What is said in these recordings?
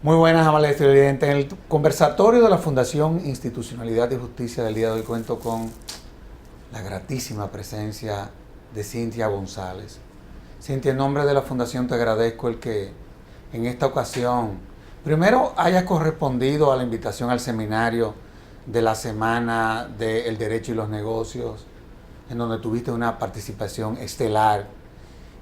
Muy buenas, amables televidentes. En el conversatorio de la Fundación Institucionalidad y Justicia del día de hoy cuento con la gratísima presencia de Cintia González. Cintia, en nombre de la Fundación te agradezco el que en esta ocasión primero hayas correspondido a la invitación al seminario de la Semana del Derecho y los Negocios, en donde tuviste una participación estelar,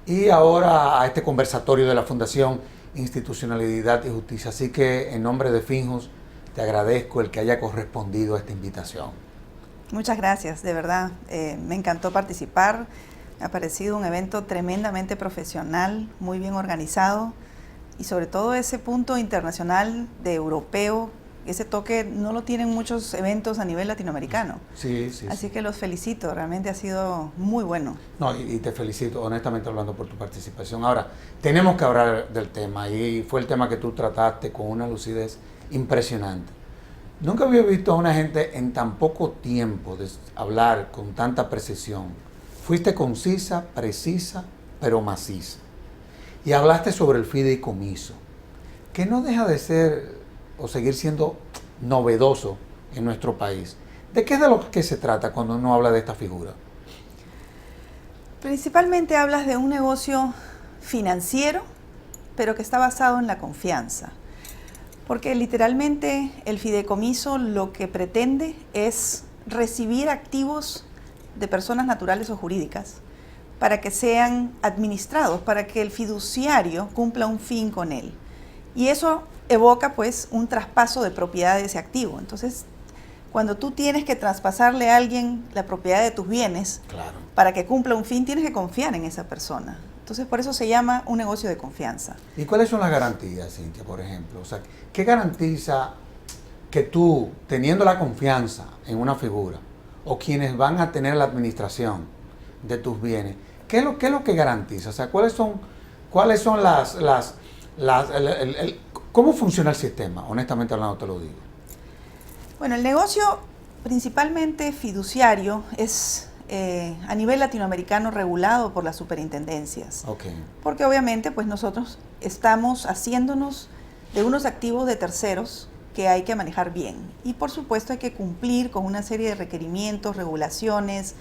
y ahora a este conversatorio de la Fundación Institucionalidad y Justicia. Así que en nombre de Finjus te agradezco el que haya correspondido a esta invitación. Muchas gracias, de verdad. Me encantó participar. Me ha parecido un evento tremendamente profesional, muy bien organizado y sobre todo ese punto internacional de europeo. Ese toque no lo tienen muchos eventos a nivel latinoamericano. Sí, sí. Así que los felicito, realmente ha sido muy bueno. No, y te felicito, honestamente hablando, por tu participación. Ahora, tenemos que hablar del tema, y fue el tema que tú trataste con una lucidez impresionante. Nunca había visto a una gente en tan poco tiempo hablar con tanta precisión. Fuiste concisa, precisa, pero maciza. Y hablaste sobre el fideicomiso, que no deja de ser o seguir siendo novedoso en nuestro país. ¿De qué es de lo que se trata cuando uno habla de esta figura? Principalmente hablas de un negocio financiero, pero que está basado en la confianza. Porque literalmente el fideicomiso lo que pretende es recibir activos de personas naturales o jurídicas para que sean administrados, para que el fiduciario cumpla un fin con él. Y eso evoca pues un traspaso de propiedad de ese activo. Entonces, cuando tú tienes que traspasarle a alguien la propiedad de tus bienes, claro, para que cumpla un fin, tienes que confiar en esa persona. Entonces, por eso se llama un negocio de confianza. ¿Y cuáles son las garantías, Cintia, por ejemplo? O sea, ¿qué garantiza que tú, teniendo la confianza en una figura, o quienes van a tener la administración de tus bienes, qué es lo que garantiza? O sea, ¿cuáles son cómo funciona el sistema? Honestamente hablando, te lo digo. Bueno, el negocio principalmente fiduciario es a nivel latinoamericano regulado por las superintendencias. Okay. Porque obviamente pues nosotros estamos haciéndonos de unos activos de terceros que hay que manejar bien. Y por supuesto hay que cumplir con una serie de requerimientos, regulaciones.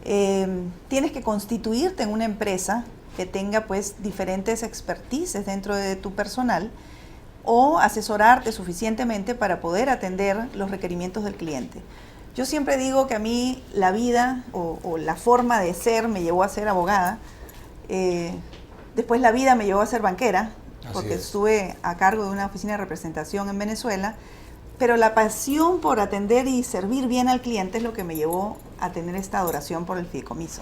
Tienes que constituirte en una empresa que tenga pues diferentes expertices dentro de tu personal, o asesorarte suficientemente para poder atender los requerimientos del cliente. Yo siempre digo que a mí la vida o la forma de ser me llevó a ser abogada, después la vida me llevó a ser banquera, porque estuve a cargo de una oficina de representación en Venezuela, pero la pasión por atender y servir bien al cliente es lo que me llevó a tener esta adoración por el fideicomiso.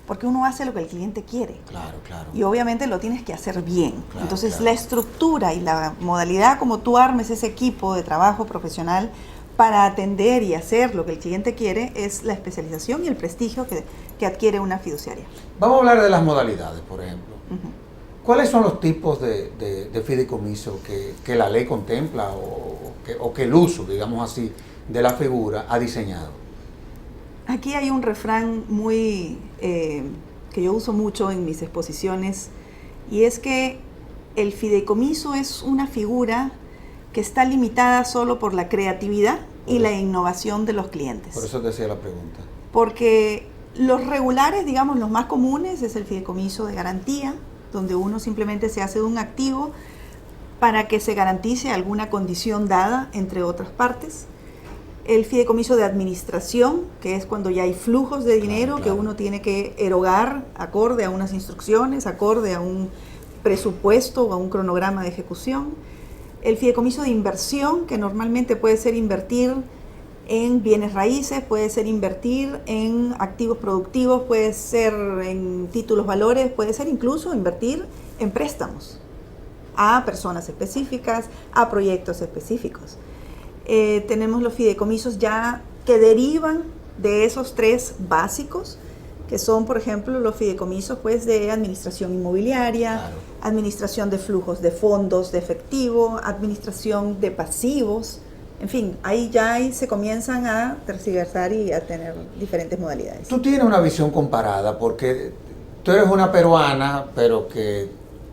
Porque uno hace lo que el cliente quiere. Claro, claro. Y obviamente lo tienes que hacer bien. Claro, entonces, claro, la estructura y la modalidad como tú armes ese equipo de trabajo profesional para atender y hacer lo que el cliente quiere es la especialización y el prestigio que adquiere una fiduciaria. Vamos a hablar de las modalidades, por ejemplo. ¿Cuáles son los tipos de fideicomiso que la ley contempla o que el uso, digamos así, de la figura ha diseñado? Aquí hay un refrán muy que yo uso mucho en mis exposiciones, y es que el fideicomiso es una figura que está limitada solo por la creatividad y la innovación de los clientes. Por eso te hacía la pregunta. Porque los regulares, digamos, los más comunes es el fideicomiso de garantía, donde uno simplemente se hace de un activo para que se garantice alguna condición dada entre otras partes. El fideicomiso de administración, que es cuando ya hay flujos de dinero, claro, que uno tiene que erogar acorde a unas instrucciones, acorde a un presupuesto o a un cronograma de ejecución. El fideicomiso de inversión, que normalmente puede ser invertir en bienes raíces, puede ser invertir en activos productivos, puede ser en títulos valores, puede ser incluso invertir en préstamos a personas específicas, a proyectos específicos. Tenemos los fideicomisos ya que derivan de esos tres básicos, que son, por ejemplo, los fideicomisos pues, de administración inmobiliaria, claro, administración de flujos de fondos de efectivo, administración de pasivos. En fin, ahí se comienzan a tergiversar y a tener diferentes modalidades. Tú tienes una visión comparada, porque tú eres una peruana, pero que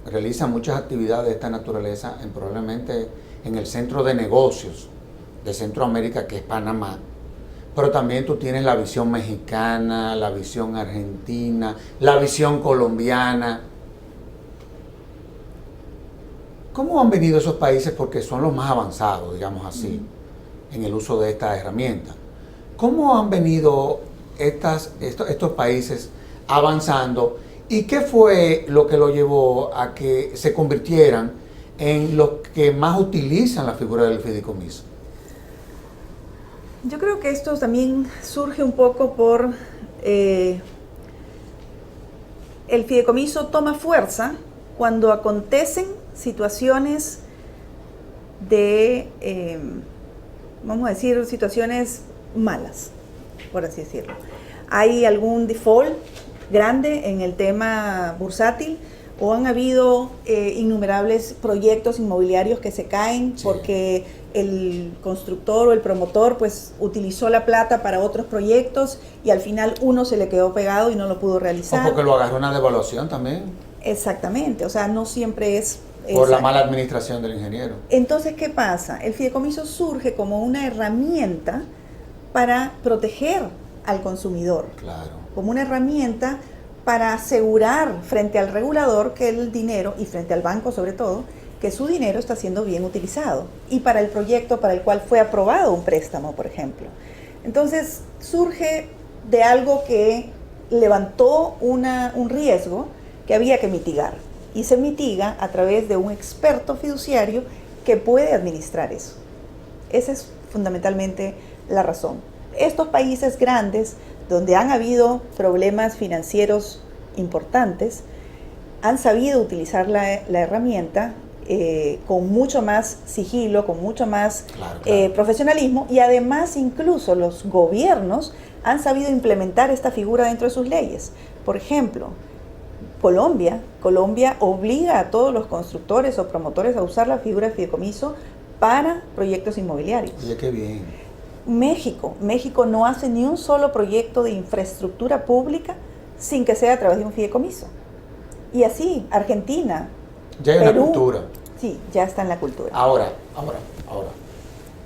realiza muchas actividades de esta naturaleza probablemente en el centro de negocios de Centroamérica, que es Panamá, pero también tú tienes la visión mexicana, la visión argentina, la visión colombiana. ¿Cómo han venido esos países? Porque son los más avanzados, digamos así, en el uso de esta herramienta. ¿Cómo han venido estos países avanzando y qué fue lo que lo llevó a que se convirtieran en los que más utilizan la figura del fideicomiso? Yo creo que esto también surge un poco por el fideicomiso toma fuerza cuando acontecen situaciones de, vamos a decir, situaciones malas, por así decirlo. Hay algún default grande en el tema bursátil o han habido innumerables proyectos inmobiliarios que se caen porque el constructor o el promotor pues utilizó la plata para otros proyectos y al final uno se le quedó pegado y no lo pudo realizar. O porque lo agarró una devaluación también. Exactamente, o sea, no siempre es... Por la mala administración del ingeniero. Entonces, ¿qué pasa? El fideicomiso surge como una herramienta para proteger al consumidor. Claro. Como una herramienta para asegurar frente al regulador que el dinero, y frente al banco sobre todo, que su dinero está siendo bien utilizado. Y para el proyecto para el cual fue aprobado un préstamo, por ejemplo. Entonces, surge de algo que levantó un riesgo que había que mitigar. Y se mitiga a través de un experto fiduciario que puede administrar eso. Esa es fundamentalmente la razón. Estos países grandes, donde han habido problemas financieros importantes, han sabido utilizar la herramienta con mucho más sigilo, con mucho más profesionalismo, y además incluso los gobiernos han sabido implementar esta figura dentro de sus leyes. Por ejemplo, Colombia obliga a todos los constructores o promotores a usar la figura de fideicomiso para proyectos inmobiliarios. Oye, qué bien. México no hace ni un solo proyecto de infraestructura pública sin que sea a través de un fideicomiso. Y así, Argentina, ya hay Perú, una cultura. Sí, ya está en la cultura. Ahora.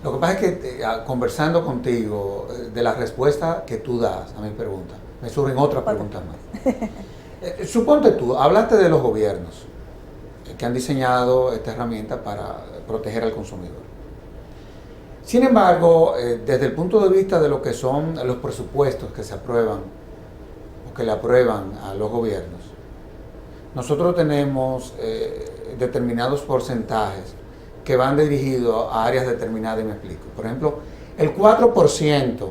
Lo que pasa es que conversando contigo de la respuesta que tú das a mi pregunta, me surgen otras preguntas más. Suponte tú, hablaste de los gobiernos que han diseñado esta herramienta para proteger al consumidor. Sin embargo, desde el punto de vista de lo que son los presupuestos que se aprueban o que le aprueban a los gobiernos, nosotros tenemos determinados porcentajes que van dirigidos a áreas determinadas, y me explico. Por ejemplo, el 4%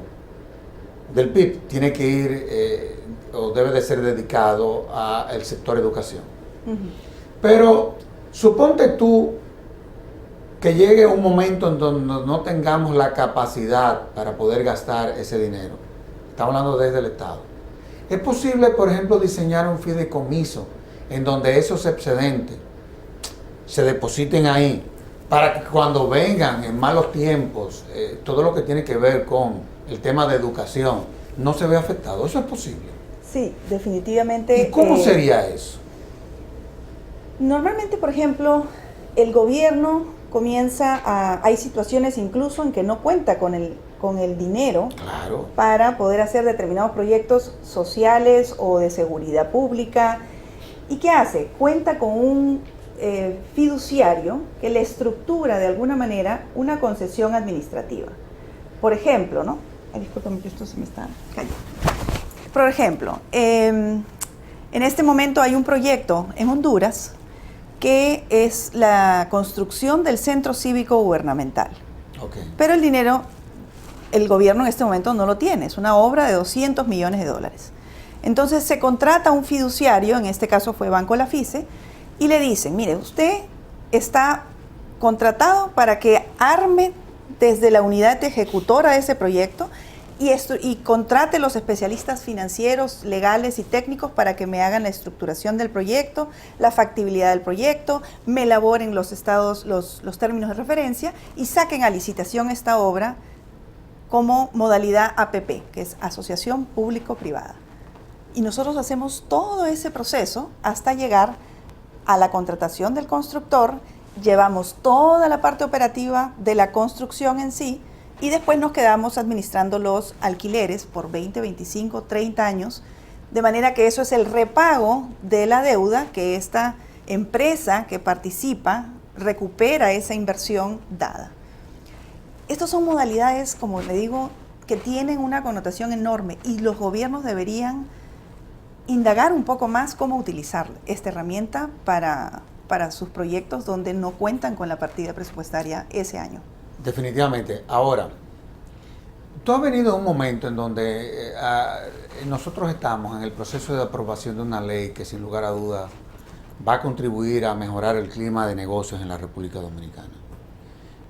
del PIB tiene que ir o debe de ser dedicado al sector educación. Pero suponte tú que llegue un momento en donde no tengamos la capacidad para poder gastar ese dinero. Estamos hablando desde el Estado. ¿Es posible, por ejemplo, diseñar un fideicomiso en donde esos excedentes se depositen ahí para que cuando vengan en malos tiempos todo lo que tiene que ver con el tema de educación no se vea afectado? ¿Eso es posible? Sí, definitivamente. ¿Y cómo sería eso? Normalmente, por ejemplo, el gobierno hay situaciones incluso en que no cuenta con el dinero para poder hacer determinados proyectos sociales o de seguridad pública. ¿Y qué hace? Cuenta con un fiduciario que le estructura de alguna manera una concesión administrativa. Por ejemplo, ¿no? Ay, discúlpame que esto se me está cayendo. Por ejemplo, en este momento hay un proyecto en Honduras que es la construcción del centro cívico gubernamental. Pero el dinero, el gobierno en este momento no lo tiene, es una obra de $200 millones. Entonces se contrata un fiduciario, en este caso fue Banco Lafice, y le dicen, mire, usted está contratado para que arme desde la unidad ejecutora de ese proyecto y contrate los especialistas financieros, legales y técnicos para que me hagan la estructuración del proyecto, la factibilidad del proyecto, me elaboren los términos de referencia y saquen a licitación esta obra como modalidad APP, que es Asociación Público-Privada. Y nosotros hacemos todo ese proceso hasta llegar a la contratación del constructor llevamos toda la parte operativa de la construcción en sí y después nos quedamos administrando los alquileres por 20, 25, 30 años, de manera que eso es el repago de la deuda que esta empresa que participa recupera esa inversión dada. Estas son modalidades, como le digo, que tienen una connotación enorme y los gobiernos deberían indagar un poco más cómo utilizar esta herramienta para sus proyectos donde no cuentan con la partida presupuestaria ese año. Definitivamente. Ahora, tú has venido a un momento en donde nosotros estamos en el proceso de aprobación de una ley que sin lugar a dudas va a contribuir a mejorar el clima de negocios en la República Dominicana.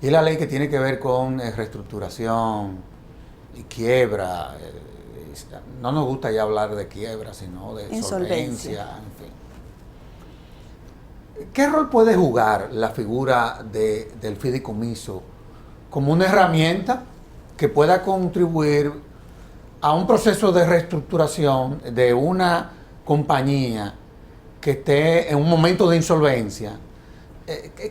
Y la ley que tiene que ver con reestructuración y quiebra. No nos gusta ya hablar de quiebra, sino de insolvencia, en fin. ¿Qué rol puede jugar la figura del fideicomiso como una herramienta que pueda contribuir a un proceso de reestructuración de una compañía que esté en un momento de insolvencia?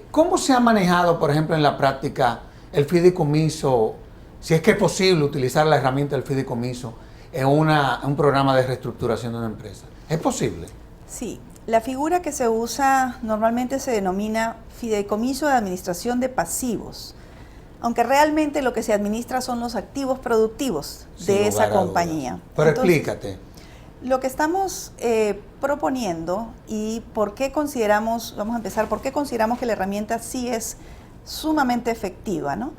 ¿Cómo se ha manejado, por ejemplo, en la práctica el fideicomiso, si es que es posible utilizar la herramienta del fideicomiso en un programa de reestructuración de una empresa? ¿Es posible? Sí. La figura que se usa normalmente se denomina fideicomiso de administración de pasivos, aunque realmente lo que se administra son los activos productivos de esa compañía. Pero entonces, explícate. Lo que estamos proponiendo y por qué consideramos, vamos a empezar, por qué consideramos que la herramienta sí es sumamente efectiva, ¿no?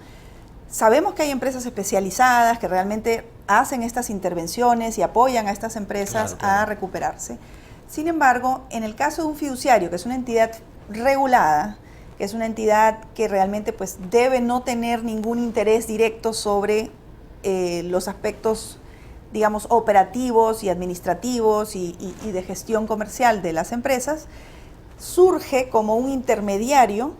Sabemos que hay empresas especializadas que realmente hacen estas intervenciones y apoyan a estas empresas a recuperarse. Sin embargo, en el caso de un fiduciario, que es una entidad regulada, que es una entidad que realmente pues, debe no tener ningún interés directo sobre los aspectos, digamos, operativos y administrativos y de gestión comercial de las empresas, surge como un intermediario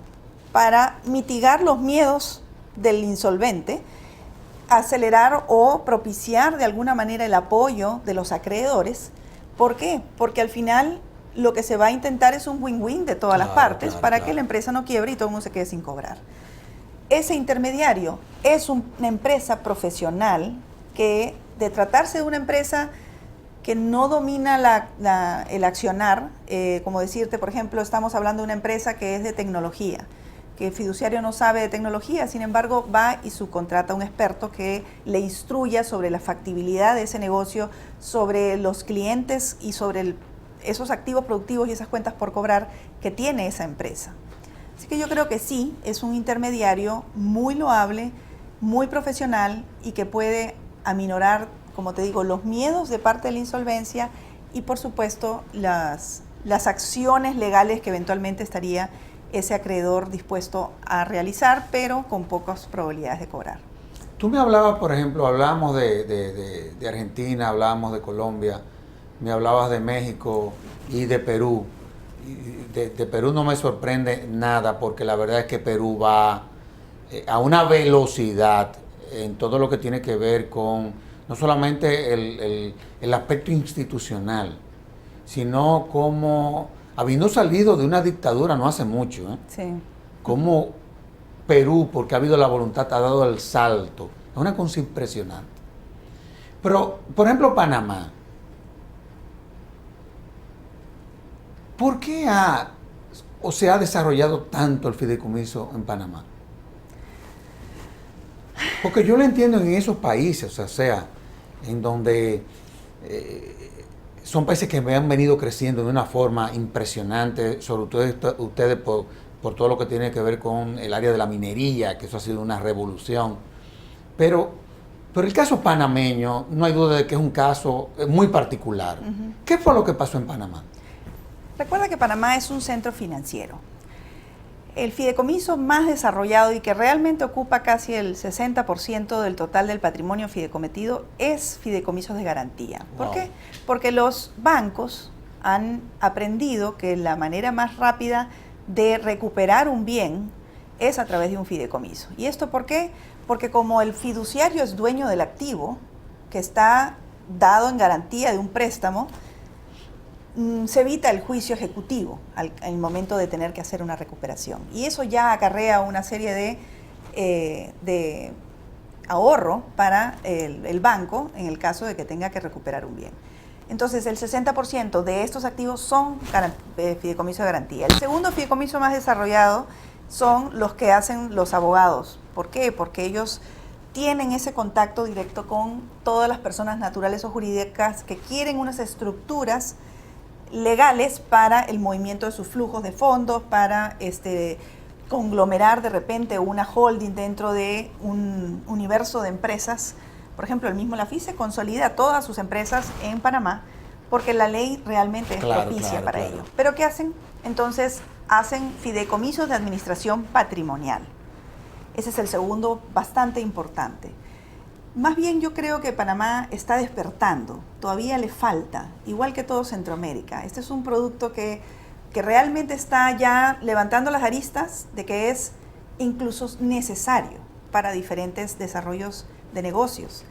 para mitigar los miedos del insolvente, acelerar o propiciar de alguna manera el apoyo de los acreedores. ¿Por qué? Porque al final lo que se va a intentar es un win-win de todas las partes para que la empresa no quiebre y todo el mundo se quede sin cobrar. Ese intermediario es una empresa profesional que, de tratarse de una empresa que no domina el accionar, como decirte, por ejemplo, estamos hablando de una empresa que es de tecnología, que el fiduciario no sabe de tecnología, sin embargo va y subcontrata a un experto que le instruya sobre la factibilidad de ese negocio, sobre los clientes y sobre esos activos productivos y esas cuentas por cobrar que tiene esa empresa. Así que yo creo que sí, es un intermediario muy loable, muy profesional y que puede aminorar, como te digo, los miedos de parte de la insolvencia y por supuesto las acciones legales que eventualmente estaría ese acreedor dispuesto a realizar, pero con pocas probabilidades de cobrar. Tú me hablabas, por ejemplo, hablábamos de Argentina, hablábamos de Colombia, me hablabas de México y de Perú. De Perú no me sorprende nada porque la verdad es que Perú va a una velocidad en todo lo que tiene que ver con no solamente el aspecto institucional, sino como habiendo salido de una dictadura no hace mucho, sí, como Perú, porque ha habido la voluntad, ha dado el salto. Es una cosa impresionante. Pero, por ejemplo, Panamá. ¿Por qué se ha desarrollado tanto el fideicomiso en Panamá? Porque yo lo entiendo en esos países, o sea, en donde son países que me han venido creciendo de una forma impresionante, sobre todo ustedes por todo lo que tiene que ver con el área de la minería, que eso ha sido una revolución. Pero el caso panameño, no hay duda de que es un caso muy particular. Uh-huh. ¿Qué fue lo que pasó en Panamá? Recuerda que Panamá es un centro financiero. El fideicomiso más desarrollado y que realmente ocupa casi el 60% del total del patrimonio fideicometido es fideicomisos de garantía. ¿Por qué? Porque los bancos han aprendido que la manera más rápida de recuperar un bien es a través de un fideicomiso. ¿Y esto por qué? Porque como el fiduciario es dueño del activo, que está dado en garantía de un préstamo, se evita el juicio ejecutivo al momento de tener que hacer una recuperación. Y eso ya acarrea una serie de ahorro para el banco en el caso de que tenga que recuperar un bien. Entonces, el 60% de estos activos son fideicomiso de garantía. El segundo fideicomiso más desarrollado son los que hacen los abogados. ¿Por qué? Porque ellos tienen ese contacto directo con todas las personas naturales o jurídicas que quieren unas estructuras legales para el movimiento de sus flujos de fondos, para conglomerar de repente una holding dentro de un universo de empresas. Por ejemplo, el mismo la FICE consolida todas sus empresas en Panamá porque la ley realmente es propicia para ello. ¿Pero qué hacen? Entonces, hacen fideicomisos de administración patrimonial. Ese es el segundo, bastante importante. Más bien yo creo que Panamá está despertando, todavía le falta, igual que todo Centroamérica. Este es un producto que realmente está ya levantando las aristas de que es incluso necesario para diferentes desarrollos de negocios.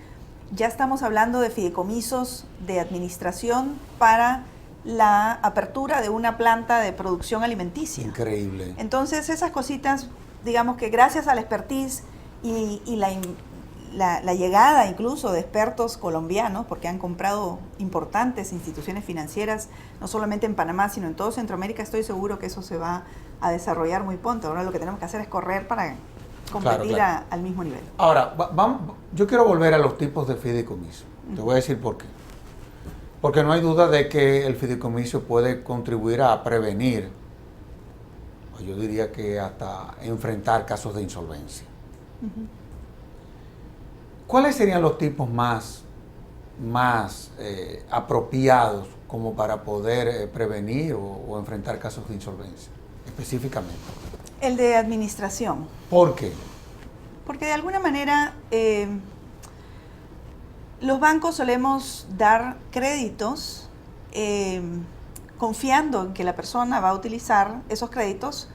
Ya estamos hablando de fideicomisos de administración para la apertura de una planta de producción alimenticia. Increíble. Entonces esas cositas, digamos que gracias a la expertise y la llegada incluso de expertos colombianos, porque han comprado importantes instituciones financieras, no solamente en Panamá, sino en todo Centroamérica, estoy seguro que eso se va a desarrollar muy pronto. Ahora lo que tenemos que hacer es correr para competir al mismo nivel. Ahora, yo quiero volver a los tipos de fideicomiso. Te voy a decir por qué. Porque no hay duda de que el fideicomiso puede contribuir a prevenir, o yo diría que hasta enfrentar casos de insolvencia. ¿Cuáles serían los tipos más apropiados como para poder prevenir o enfrentar casos de insolvencia, específicamente? El de administración. ¿Por qué? Porque de alguna manera los bancos solemos dar créditos confiando en que la persona va a utilizar esos créditos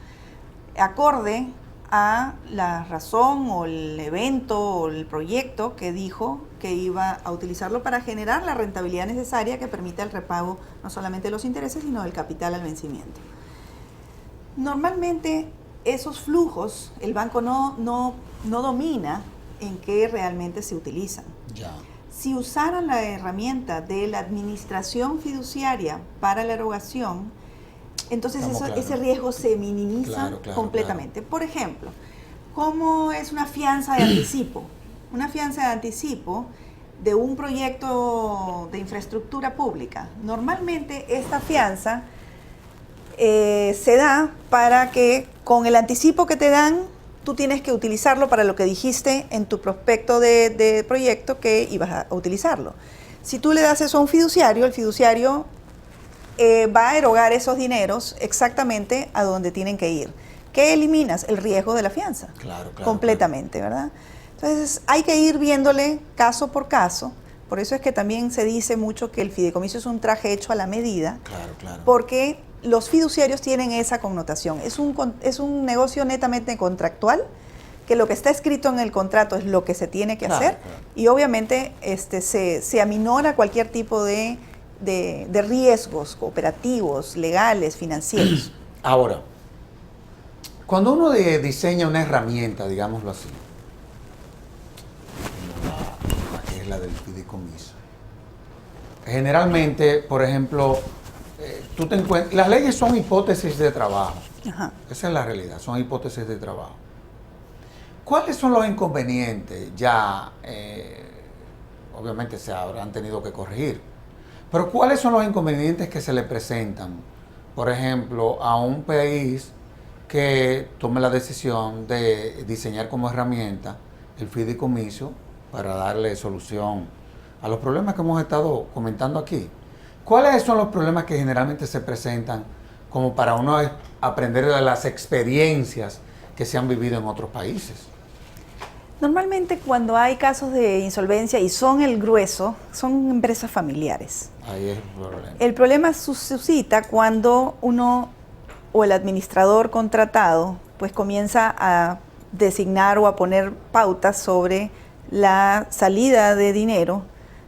acorde a la razón o el evento o el proyecto que dijo que iba a utilizarlo para generar la rentabilidad necesaria que permita el repago no solamente de los intereses, sino del capital al vencimiento. Normalmente esos flujos el banco no domina en qué realmente se utilizan. Ya. Si usaran la herramienta de la administración fiduciaria para la erogación, entonces ese riesgo se minimiza completamente. Por ejemplo, ¿cómo es una fianza de anticipo? Una fianza de anticipo de un proyecto de infraestructura pública. Normalmente esta fianza se da para que con el anticipo que te dan, tú tienes que utilizarlo para lo que dijiste en tu prospecto de proyecto que ibas a utilizarlo. Si tú le das eso a un fiduciario, el fiduciario va a erogar esos dineros exactamente a donde tienen que ir. ¿Qué eliminas? El riesgo de la fianza. Claro, completamente, ¿verdad? Entonces hay que ir viéndole caso por caso. Por eso es que también se dice mucho que el fideicomiso es un traje hecho a la medida. Claro. Porque los fiduciarios tienen esa connotación. Es un negocio netamente contractual, que lo que está escrito en el contrato es lo que se tiene que hacer. Y obviamente se aminora cualquier tipo de riesgos operativos, legales, financieros. Ahora, cuando uno diseña una herramienta, digámoslo así, la que es la del fideicomiso, generalmente, por ejemplo, tú te encuentras, las leyes son hipótesis de trabajo. Ajá. Esa es la realidad, son hipótesis de trabajo. ¿Cuáles son los inconvenientes? Ya, obviamente se habrán tenido que corregir, pero ¿cuáles son los inconvenientes que se le presentan, por ejemplo, a un país que tome la decisión de diseñar como herramienta el fideicomiso para darle solución a los problemas que hemos estado comentando aquí? ¿Cuáles son los problemas que generalmente se presentan como para uno aprender de las experiencias que se han vivido en otros países? Normalmente cuando hay casos de insolvencia, y son el grueso, son empresas familiares. Ahí es el problema. El problema suscita cuando uno o el administrador contratado pues comienza a designar o a poner pautas sobre la salida de dinero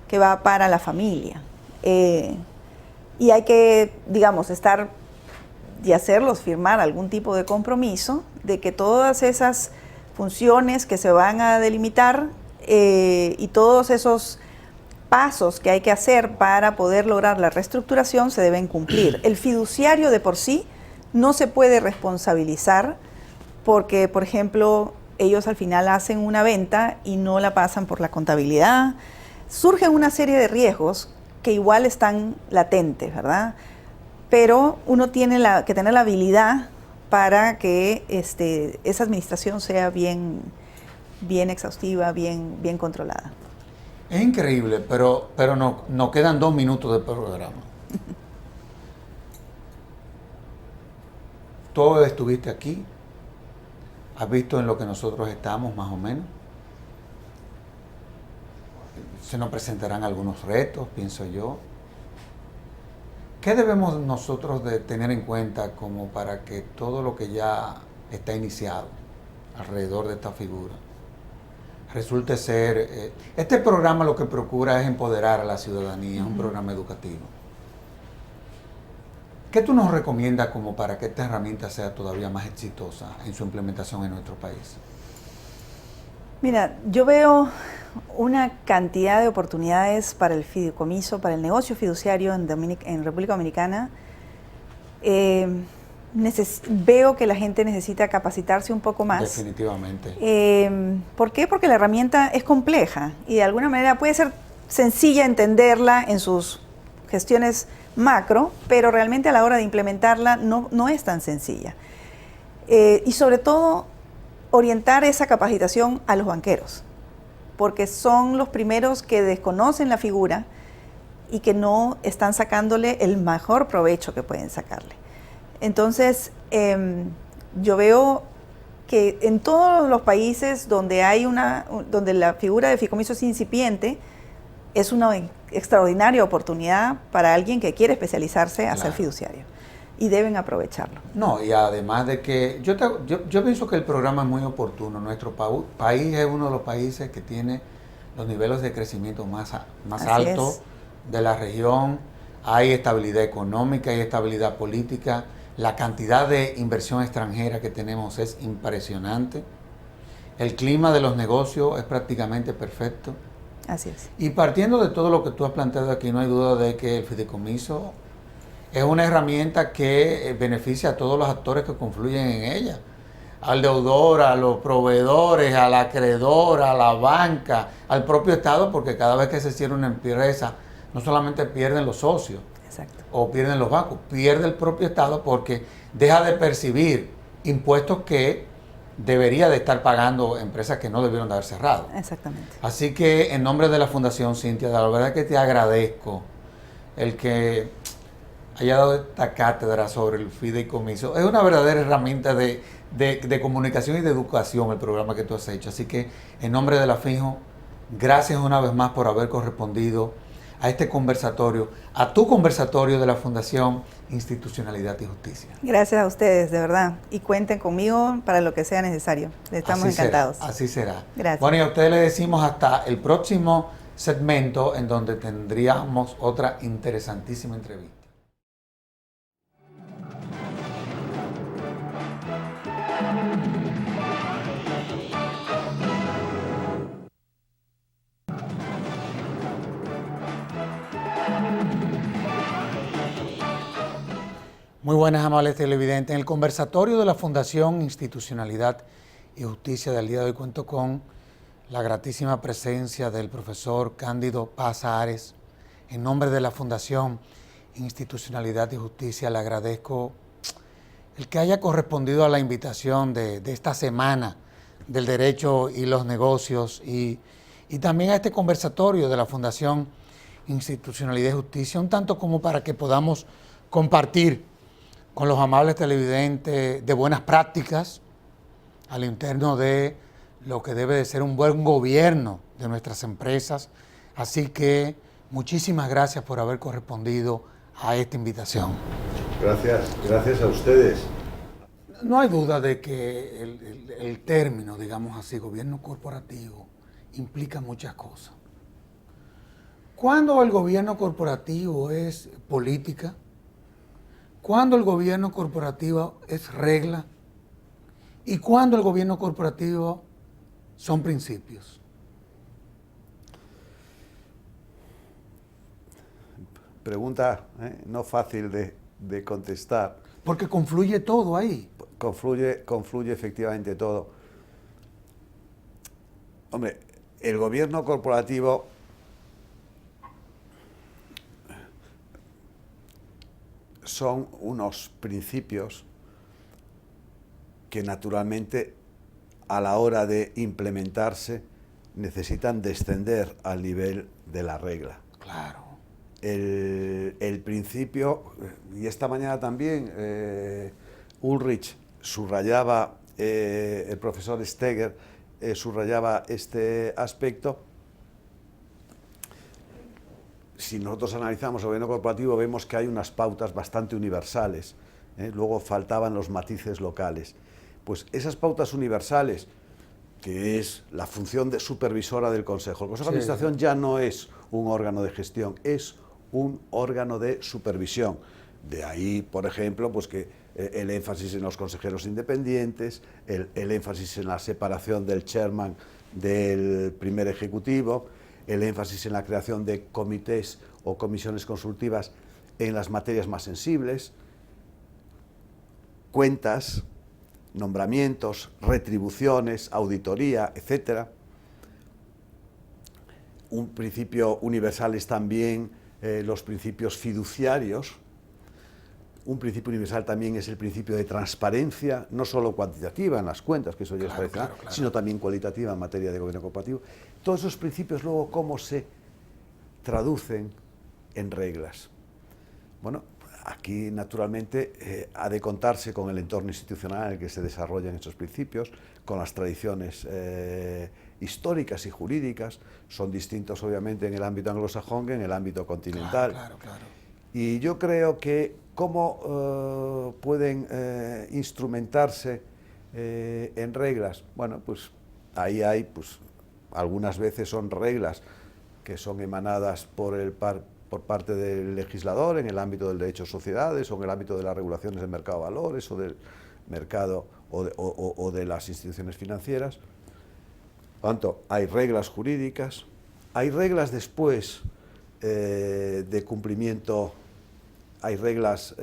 que va para la familia. Y hay que, digamos, estar y hacerlos firmar algún tipo de compromiso de que todas esas funciones que se van a delimitar y todos esos pasos que hay que hacer para poder lograr la reestructuración se deben cumplir. El fiduciario de por sí no se puede responsabilizar porque, por ejemplo, ellos al final hacen una venta y no la pasan por la contabilidad. Surgen una serie de riesgos que igual están latentes, ¿verdad? Pero uno tiene que tener la habilidad para que esa administración sea bien exhaustiva, bien controlada. Es increíble, pero no quedan 2 minutos de programa. Tú estuviste aquí, has visto en lo que nosotros estamos más o menos. Se nos presentarán algunos retos, pienso yo. ¿Qué debemos nosotros de tener en cuenta como para que todo lo que ya está iniciado alrededor de esta figura resulte ser... este programa lo que procura es empoderar a la ciudadanía, es un programa educativo. ¿Qué tú nos recomiendas como para que esta herramienta sea todavía más exitosa en su implementación en nuestro país? Mira, yo veo una cantidad de oportunidades para el fideicomiso, para el negocio fiduciario en República Dominicana. Veo que la gente necesita capacitarse un poco más. Definitivamente. ¿Por qué? Porque la herramienta es compleja y de alguna manera puede ser sencilla entenderla en sus gestiones macro, pero realmente a la hora de implementarla no es tan sencilla. Y sobre todo, orientar esa capacitación a los banqueros, porque son los primeros que desconocen la figura y que no están sacándole el mejor provecho que pueden sacarle. Entonces, yo veo que en todos los países donde donde la figura de fideicomiso es incipiente, es una extraordinaria oportunidad para alguien que quiere especializarse a ser fiduciario. Y deben aprovecharlo. No, y además de que yo pienso que el programa es muy oportuno. Nuestro país es uno de los países que tiene los niveles de crecimiento más altos de la región. Hay estabilidad económica, hay estabilidad política. La cantidad de inversión extranjera que tenemos es impresionante. El clima de los negocios es prácticamente perfecto. Así es. Y partiendo de todo lo que tú has planteado aquí, no hay duda de que el fideicomiso es una herramienta que beneficia a todos los actores que confluyen en ella. Al deudor, a los proveedores, al acreedor, a la banca, al propio Estado, porque cada vez que se cierra una empresa, no solamente pierden los socios, exacto, o pierden los bancos, pierde el propio Estado porque deja de percibir impuestos que debería de estar pagando empresas que no debieron de haber cerrado. Exactamente. Así que en nombre de la Fundación Cintia, la verdad que te agradezco el que haya dado esta cátedra sobre el fideicomiso. Es una verdadera herramienta de comunicación y de educación el programa que tú has hecho. Así que en nombre de la FIJO, gracias una vez más por haber correspondido a este conversatorio, a tu conversatorio de la Fundación Institucionalidad y Justicia. Gracias a ustedes, de verdad. Y cuenten conmigo para lo que sea necesario. Estamos encantados. Así será. Gracias. Bueno, y a ustedes les decimos hasta el próximo segmento en donde tendríamos otra interesantísima entrevista. Muy buenas, amables televidentes. En el conversatorio de la Fundación Institucionalidad y Justicia del día de hoy cuento con la gratísima presencia del profesor Cándido Paz Ares. En nombre de la Fundación Institucionalidad y Justicia le agradezco el que haya correspondido a la invitación de esta semana del derecho y los negocios y también a este conversatorio de la Fundación Institucionalidad y Justicia, un tanto como para que podamos compartir con los amables televidentes de buenas prácticas al interno de lo que debe de ser un buen gobierno de nuestras empresas. Así que muchísimas gracias por haber correspondido a esta invitación. Gracias a ustedes. No hay duda de que el término, digamos así, gobierno corporativo, implica muchas cosas. ¿Cuándo el gobierno corporativo es política? ¿Cuándo el gobierno corporativo es regla? ¿Y cuándo el gobierno corporativo son principios? Pregunta no fácil de contestar. Porque confluye todo ahí. Confluye efectivamente todo. Hombre, el gobierno corporativo son unos principios que naturalmente a la hora de implementarse necesitan descender al nivel de la regla. Claro. El principio, y esta mañana también Ulrich subrayaba, el profesor Steger subrayaba este aspecto. Si nosotros analizamos el gobierno corporativo vemos que hay unas pautas bastante universales, luego faltaban los matices locales. Pues esas pautas universales, que es la función de supervisora del Consejo. El Consejo de Administración ya no es un órgano de gestión, es un órgano de supervisión. De ahí, por ejemplo, pues que el énfasis en los consejeros independientes, el énfasis en la separación del chairman del primer ejecutivo, el énfasis en la creación de comités o comisiones consultivas en las materias más sensibles, cuentas, nombramientos, retribuciones, auditoría, etc. Un principio universal es también los principios fiduciarios. Un principio universal también es el principio de transparencia, no solo cuantitativa en las cuentas, que eso ya es tradicional, sino también cualitativa en materia de gobierno corporativo. Todos esos principios luego, ¿cómo se traducen en reglas? Bueno, aquí naturalmente ha de contarse con el entorno institucional en el que se desarrollan estos principios, con las tradiciones históricas y jurídicas. Son distintos obviamente en el ámbito anglosajón que en el ámbito continental. Claro. Y yo creo que cómo pueden instrumentarse en reglas. Bueno, pues ahí hay, pues algunas veces son reglas que son emanadas por parte del legislador en el ámbito del derecho de sociedades o en el ámbito de las regulaciones del mercado de valores o del mercado o de las instituciones financieras. Por tanto, hay reglas jurídicas, hay reglas después de cumplimiento, hay reglas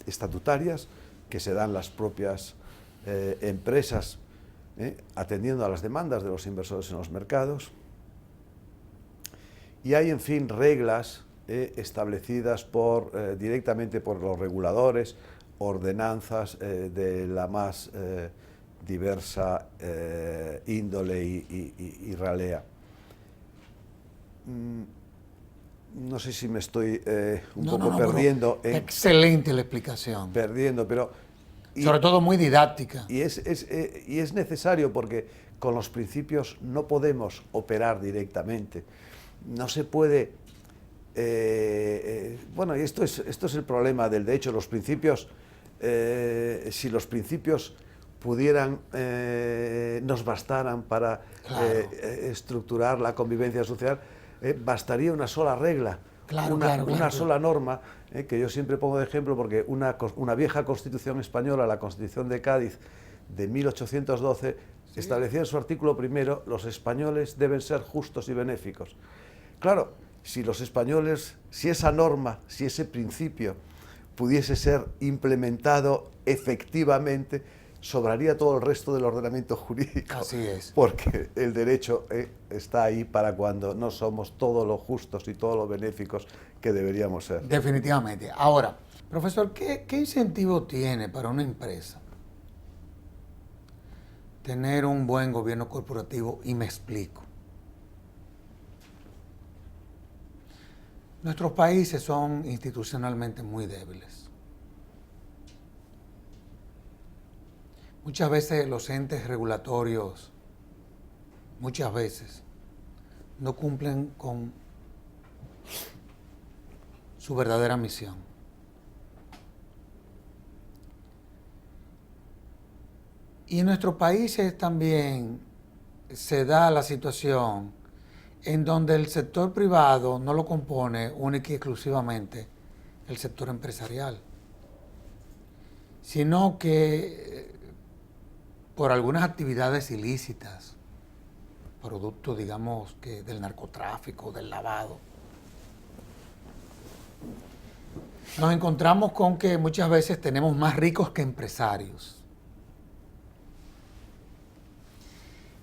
estatutarias que se dan las propias empresas atendiendo a las demandas de los inversores en los mercados. Y hay, en fin, reglas establecidas directamente por los reguladores, ordenanzas de la más diversa índole y ralea. No sé si me estoy un poco perdiendo. Excelente la explicación. Pero... sobre todo muy didáctica. Y es necesario porque con los principios no podemos operar directamente. No se puede... bueno, y esto es el problema del derecho. Los principios, si los principios pudieran, nos bastaran para estructurar la convivencia social, bastaría una sola regla, una sola norma, que yo siempre pongo de ejemplo porque una vieja constitución española, la Constitución de Cádiz de 1812, establecía en su artículo primero: los españoles deben ser justos y benéficos. Claro, si los españoles, si esa norma, si ese principio pudiese ser implementado efectivamente, sobraría todo el resto del ordenamiento jurídico. Así es. Porque el derecho está ahí para cuando no somos todos los justos y todos los benéficos que deberíamos ser. Definitivamente. Ahora, profesor, ¿qué incentivo tiene para una empresa tener un buen gobierno corporativo? Y me explico. Nuestros países son institucionalmente muy débiles. Muchas veces los entes regulatorios, muchas veces, no cumplen con su verdadera misión. Y en nuestros países también se da la situación en donde el sector privado no lo compone única y exclusivamente el sector empresarial, sino que por algunas actividades ilícitas, producto, digamos, que del narcotráfico, del lavado, nos encontramos con que muchas veces tenemos más ricos que empresarios.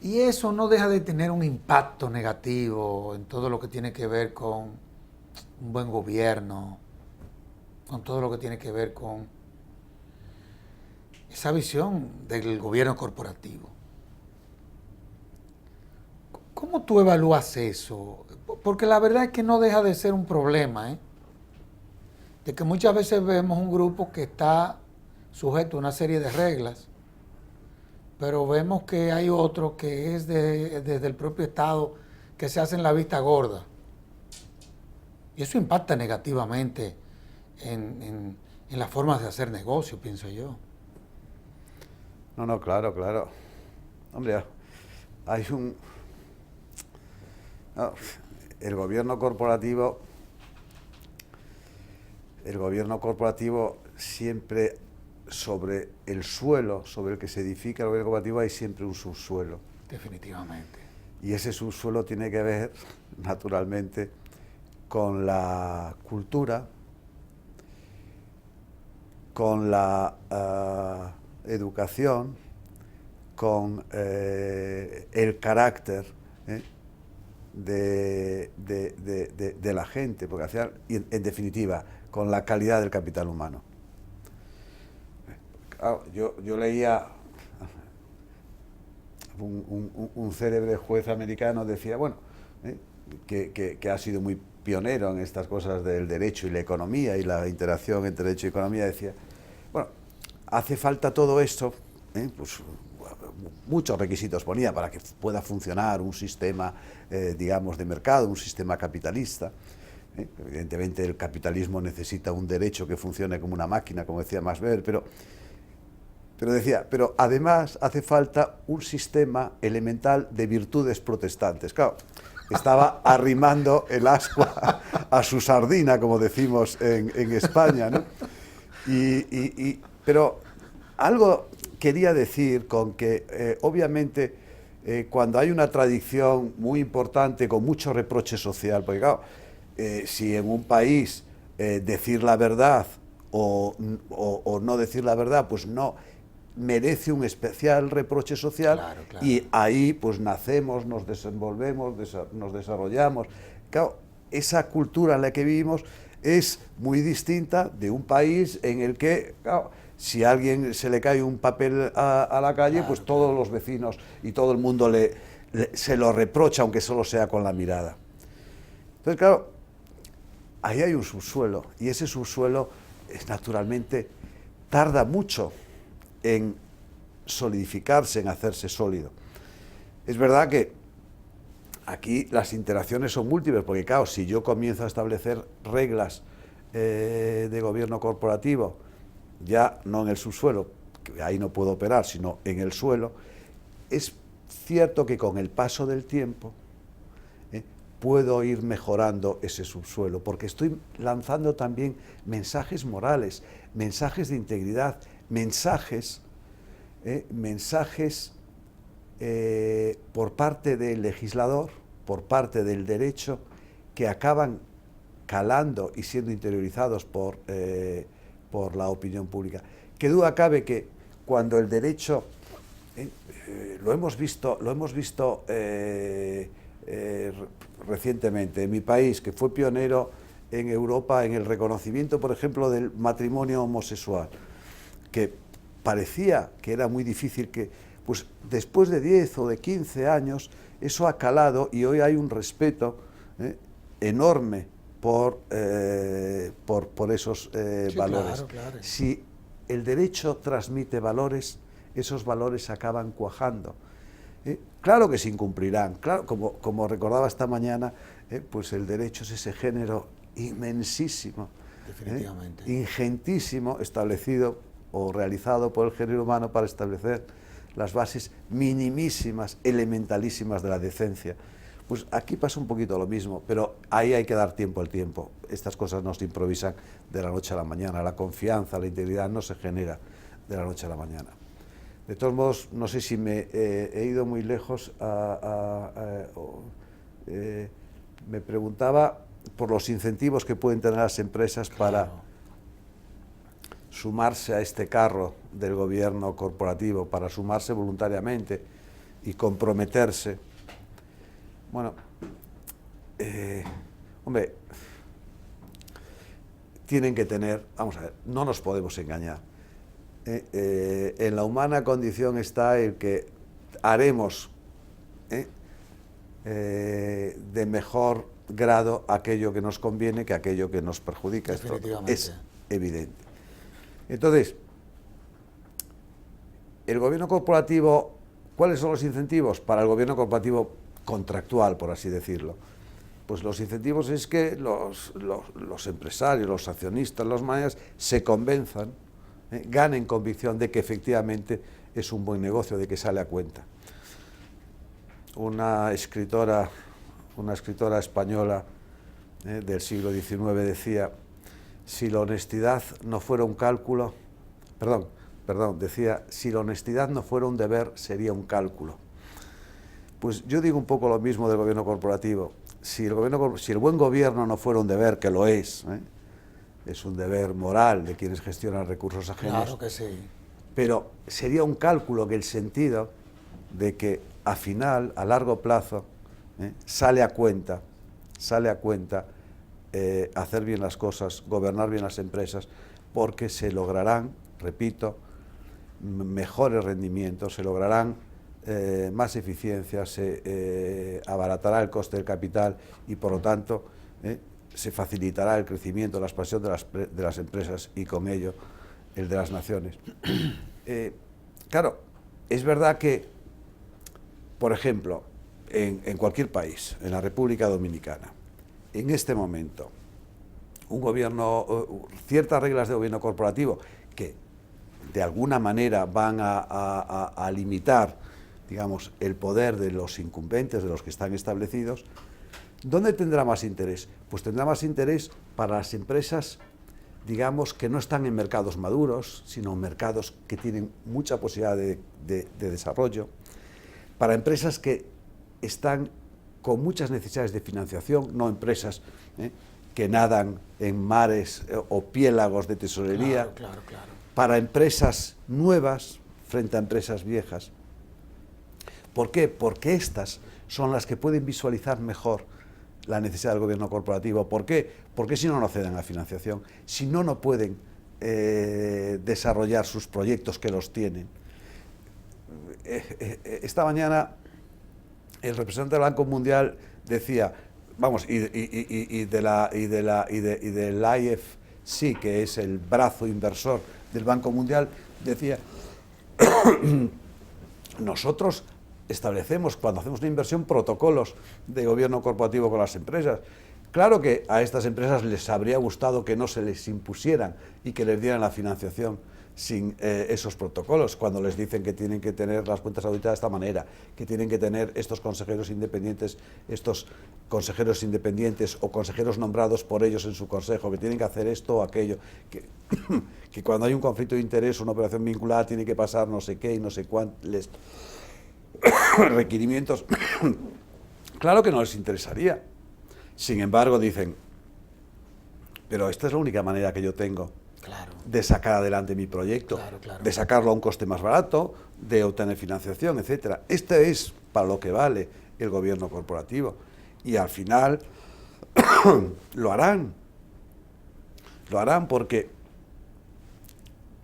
Y eso no deja de tener un impacto negativo en todo lo que tiene que ver con un buen gobierno, con todo lo que tiene que ver con esa visión del gobierno corporativo. ¿Cómo tú evalúas eso? Porque la verdad es que no deja de ser un problema, ¿eh? De que muchas veces vemos un grupo que está sujeto a una serie de reglas, pero vemos que hay otro que es desde el propio Estado que se hacen la vista gorda. Y eso impacta negativamente en las formas de hacer negocio, pienso yo. No, claro, claro. Hombre, hay un... No, el gobierno corporativo siempre sobre el suelo sobre el que se edifica el gobierno corporativo hay siempre un subsuelo. Definitivamente. Y ese subsuelo tiene que ver, naturalmente, con la cultura, con la educación, con el carácter de la gente, porque al final, en definitiva, con la calidad del capital humano. Claro, yo leía un célebre juez americano, decía, bueno, que ha sido muy pionero en estas cosas del derecho y la economía y la interacción entre derecho y economía, decía, bueno, hace falta todo esto, pues muchos requisitos ponía para que pueda funcionar un sistema, digamos, de mercado, un sistema capitalista. Evidentemente el capitalismo necesita un derecho que funcione como una máquina, como decía Max Weber, pero decía, pero además hace falta un sistema elemental de virtudes protestantes. Claro, estaba arrimando el ascua a su sardina, como decimos en España, ¿no? Pero algo quería decir con que, obviamente, cuando hay una tradición muy importante con mucho reproche social, porque claro, si en un país decir la verdad o no decir la verdad, pues no merece un especial reproche social, claro. Y ahí pues nacemos, nos desenvolvemos, nos desarrollamos. Claro, esa cultura en la que vivimos es muy distinta de un país en el que, claro, si a alguien se le cae un papel a la calle, claro, pues todos los vecinos y todo el mundo se lo reprocha, aunque solo sea con la mirada. Entonces, claro, ahí hay un subsuelo, y ese subsuelo naturalmente tarda mucho en solidificarse, en hacerse sólido. Es verdad que aquí las interacciones son múltiples, porque claro, si yo comienzo a establecer reglas de gobierno corporativo, ya no en el subsuelo, que ahí no puedo operar, sino en el suelo, es cierto que con el paso del tiempo puedo ir mejorando ese subsuelo, porque estoy lanzando también mensajes morales, mensajes de integridad, mensajes por parte del legislador, por parte del derecho, que acaban calando y siendo interiorizados por la opinión pública. Qué duda cabe que cuando el derecho, lo hemos visto recientemente en mi país, que fue pionero en Europa en el reconocimiento, por ejemplo, del matrimonio homosexual, que parecía que era muy difícil, que pues después de 10 o de 15 años eso ha calado, y hoy hay un respeto enorme por esos sí, valores. Claro. Si el derecho transmite valores, esos valores acaban cuajando. Claro que se incumplirán, claro, como recordaba esta mañana, pues el derecho es ese género inmensísimo, ingentísimo, establecido o realizado por el género humano para establecer las bases minimísimas, elementalísimas de la decencia. Pues aquí pasa un poquito lo mismo, pero ahí hay que dar tiempo al tiempo. Estas cosas no se improvisan de la noche a la mañana. La confianza, la integridad no se genera de la noche a la mañana. De todos modos, no sé si me he ido muy lejos. Me preguntaba por los incentivos que pueden tener las empresas para sumarse a este carro del gobierno corporativo, para sumarse voluntariamente y comprometerse. Bueno, hombre, tienen que tener, vamos a ver, no nos podemos engañar. En la humana condición está el que haremos de mejor grado aquello que nos conviene que aquello que nos perjudica. Esto es evidente. Entonces, el gobierno corporativo, ¿cuáles son los incentivos para el gobierno corporativo contractual, por así decirlo? Pues los incentivos es que los empresarios, los accionistas, los managers se convenzan, ganen convicción de que efectivamente es un buen negocio, de que sale a cuenta. Una escritora española del siglo XIX decía: si la honestidad no fuera un cálculo, decía, si la honestidad no fuera un deber, sería un cálculo. Pues yo digo un poco lo mismo del gobierno corporativo. Si el buen gobierno no fuera un deber, que lo es un deber moral de quienes gestionan recursos ajenos. Claro que sí. Pero sería un cálculo en el sentido de que a largo plazo, sale a cuenta hacer bien las cosas, gobernar bien las empresas, porque se lograrán, repito, mejores rendimientos, se lograrán más eficiencia, se abaratará el coste del capital y, por lo tanto, se facilitará el crecimiento, la expansión de las empresas y, con ello, el de las naciones. Claro, es verdad que, por ejemplo, en cualquier país, en la República Dominicana, en este momento, un gobierno, ciertas reglas de gobierno corporativo que de alguna manera van a limitar, digamos, el poder de los incumbentes, de los que están establecidos, ¿dónde tendrá más interés? Pues tendrá más interés para las empresas, digamos, que no están en mercados maduros, sino en mercados que tienen mucha posibilidad de desarrollo, para empresas que están con muchas necesidades de financiación, no empresas que nadan en mares o piélagos de tesorería, Claro. para empresas nuevas frente a empresas viejas. ¿Por qué? Porque estas son las que pueden visualizar mejor la necesidad del gobierno corporativo. ¿Por qué? Porque si no, no ceden a financiación, si no, no pueden desarrollar sus proyectos que los tienen. Esta mañana el representante del Banco Mundial decía, vamos, y del IFC, que es el brazo inversor del Banco Mundial, decía, nosotros establecemos, cuando hacemos una inversión, protocolos de gobierno corporativo con las empresas. Claro que a estas empresas les habría gustado que no se les impusieran y que les dieran la financiación sin esos protocolos, cuando les dicen que tienen que tener las cuentas auditadas de esta manera, que tienen que tener estos consejeros independientes o consejeros nombrados por ellos en su consejo, que tienen que hacer esto o aquello, que cuando hay un conflicto de interés o una operación vinculada tiene que pasar no sé qué y no sé cuántos requerimientos. Claro que no les interesaría. Sin embargo, dicen, pero esta es la única manera que yo tengo de sacar adelante mi proyecto, de sacarlo a un coste más barato, de obtener financiación, etcétera. Este es para lo que vale el gobierno corporativo. Y al final lo harán porque,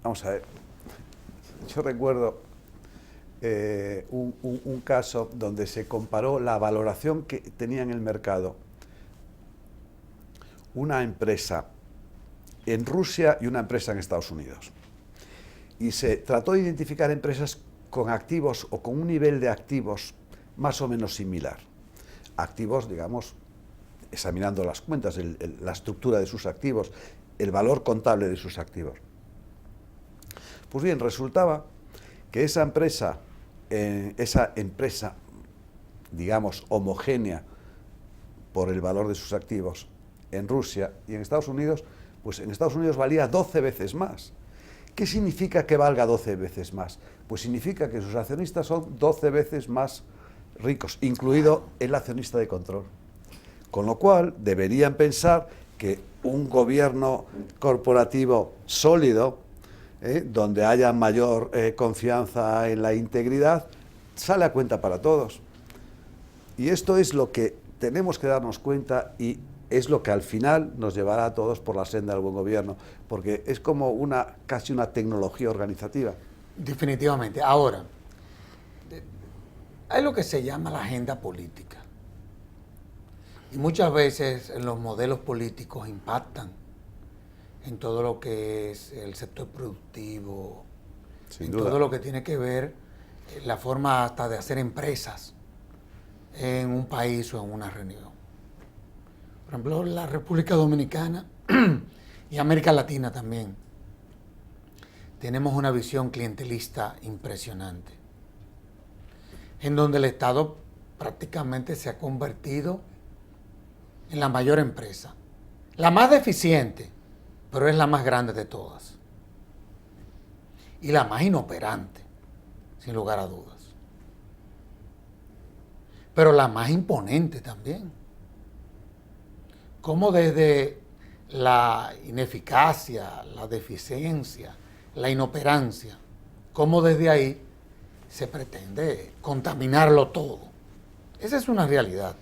vamos a ver, yo recuerdo un caso donde se comparó la valoración que tenía en el mercado una empresa en Rusia y una empresa en Estados Unidos. Y se trató de identificar empresas con activos o con un nivel de activos más o menos similar. Activos, digamos, examinando las cuentas, la estructura de sus activos, el valor contable de sus activos. Pues bien, resultaba que esa empresa digamos, homogénea por el valor de sus activos en Rusia y en Estados Unidos, pues en Estados Unidos valía 12 veces más. ¿Qué significa que valga 12 veces más? Pues significa que sus accionistas son 12 veces más ricos, incluido el accionista de control. Con lo cual, deberían pensar que un gobierno corporativo sólido, donde haya mayor confianza en la integridad, sale a cuenta para todos. Y esto es lo que tenemos que darnos cuenta y es lo que al final nos llevará a todos por la senda del buen gobierno, porque es como casi una tecnología organizativa. Definitivamente. Ahora, hay lo que se llama la agenda política. Y muchas veces los modelos políticos impactan en todo lo que es el sector productivo, Sin duda. todo lo que tiene que ver la forma hasta de hacer empresas en un país o en una región. Por ejemplo, la República Dominicana y América Latina también tenemos una visión clientelista impresionante, en donde el Estado prácticamente se ha convertido en la mayor empresa, la más deficiente, pero es la más grande de todas y la más inoperante, sin lugar a dudas, pero la más imponente también. Como desde la ineficacia, la deficiencia, la inoperancia, como desde ahí se pretende contaminarlo todo. Esa es una realidad.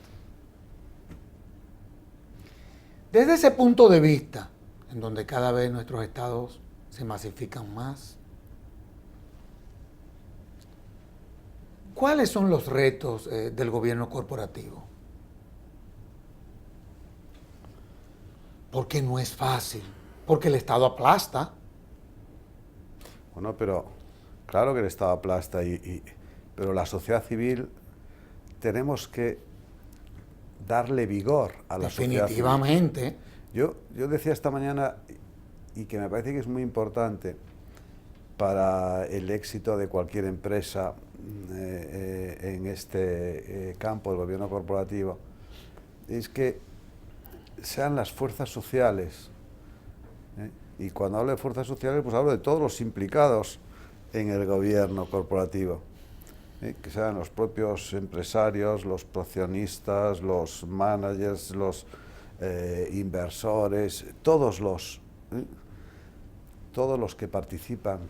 Desde ese punto de vista, en donde cada vez nuestros estados se masifican más, ¿cuáles son los retos del gobierno corporativo? Porque no es fácil, porque el Estado aplasta. Bueno, pero claro que el Estado aplasta, pero la sociedad civil tenemos que darle vigor a la sociedad civil. Definitivamente. Yo decía esta mañana, y que me parece que es muy importante para el éxito de cualquier empresa en este campo del gobierno corporativo, es que sean las fuerzas sociales, y cuando hablo de fuerzas sociales, pues hablo de todos los implicados en el gobierno corporativo, que sean los propios empresarios, los accionistas, los managers, los inversores, todos los que participan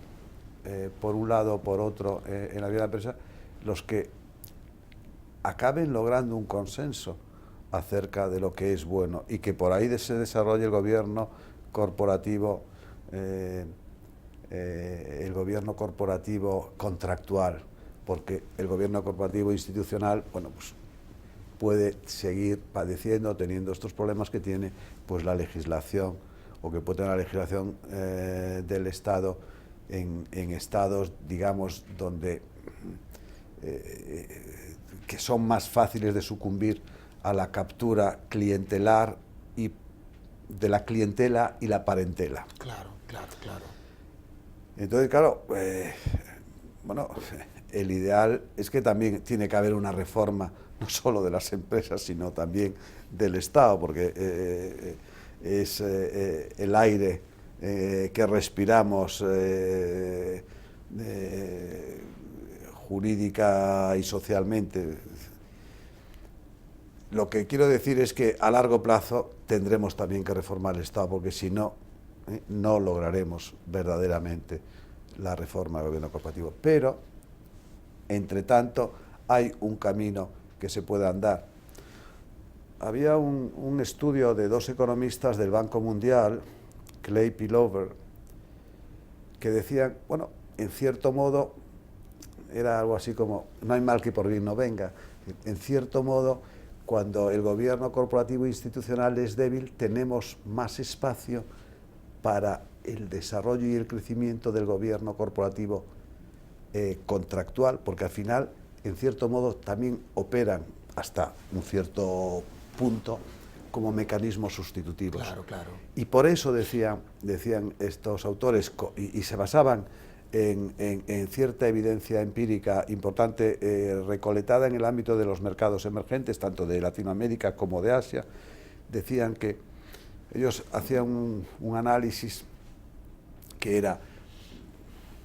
por un lado o por otro en la vida de la empresa, los que acaben logrando un consenso acerca de lo que es bueno y que por ahí se desarrolle el gobierno corporativo, contractual, porque el gobierno corporativo institucional, bueno, pues puede seguir padeciendo, teniendo estos problemas que tiene pues la legislación, o que puede tener la legislación del Estado en estados, digamos, donde que son más fáciles de sucumbir a la captura clientelar y de la clientela y la parentela. Claro. Entonces, claro, bueno, el ideal es que también tiene que haber una reforma, no solo de las empresas, sino también del Estado, porque es el aire que respiramos jurídica y socialmente. Lo que quiero decir es que a largo plazo tendremos también que reformar el Estado, porque si no, no lograremos verdaderamente la reforma del gobierno corporativo. Pero, entre tanto, hay un camino que se puede andar. Había un estudio de dos economistas del Banco Mundial, Clay y Pilover, que decían, bueno, en cierto modo, era algo así como, no hay mal que por bien no venga. En cierto modo, cuando el gobierno corporativo e institucional es débil, tenemos más espacio para el desarrollo y el crecimiento del gobierno corporativo contractual, porque al final, en cierto modo, también operan hasta un cierto punto como mecanismos sustitutivos. Claro. Y por eso decían estos autores, y se basaban en cierta evidencia empírica importante recolectada en el ámbito de los mercados emergentes, tanto de Latinoamérica como de Asia. Decían que ellos hacían un análisis que era,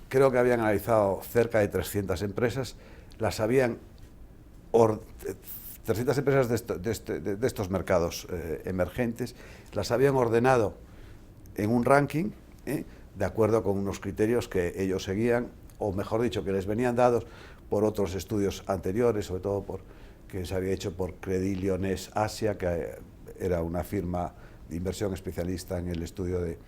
creo que habían analizado cerca de 300 empresas, las habían 300 empresas de estos mercados emergentes, las habían ordenado en un ranking, de acuerdo con unos criterios que ellos seguían, o mejor dicho, que les venían dados por otros estudios anteriores, sobre todo que se había hecho por Credit Lyonnais Asia, que era una firma de inversión especialista en el estudio de